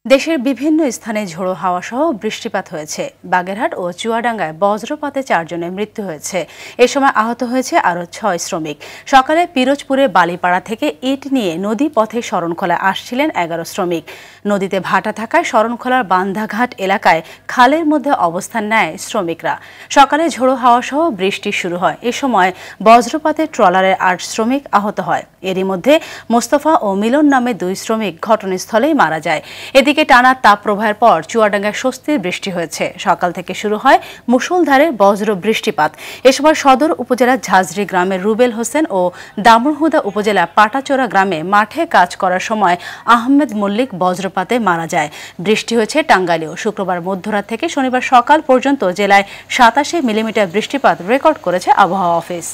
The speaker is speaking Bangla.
দেশের বিভিন্ন স্থানে ঝোড়ো হাওয়া সহ বৃষ্টিপাত হয়েছে। বাগেরহাট ও চুয়াডাঙ্গায় বজ্রপাতে 4 জনের মৃত্যু হয়েছে। এ সময় আহত হয়েছে আরও 6 শ্রমিক। সকালে পিরোজপুরে বালিপাড়া থেকে ইট নিয়ে নদী পথে শরণখোলায় আসছিলেন 11 শ্রমিক। নদীতে ভাটা থাকায় শরণখোলার বান্ধাঘাট এলাকায় খালের মধ্যে অবস্থান নেয় শ্রমিকরা। সকালে ঝোড়ো হাওয়া সহ বৃষ্টি শুরু হয়। এ সময় বজ্রপাতে ট্রলারের 8 শ্রমিক আহত হয়। এরই মধ্যে মোস্তফা ও মিলন নামে 2 শ্রমিক ঘটনাস্থলেই মারা যায়। এদিকে টানা তাপপ্রবাহের পর চুয়াডাঙ্গায় স্বস্তির বৃষ্টি হয়েছে। সকাল থেকে শুরু হয় মুষলধারে বজ্র বৃষ্টিপাত। এ সময় সদর উপজেলার ঝাঁঝরি গ্রামের রুবেল হোসেন ও দামুড়হুদা উপজেলা পাটাচোরা গ্রামে মাঠে কাজ করার সময় আহমেদ মল্লিক বজ্রপাতে মারা যায়। বৃষ্টি হয়েছে টাঙ্গাইলেও। শুক্রবার মধ্যরাত থেকে শনিবার সকাল পর্যন্ত জেলায় 87 মিলিমিটার বৃষ্টিপাত রেকর্ড করেছে আবহাওয়া অফিস।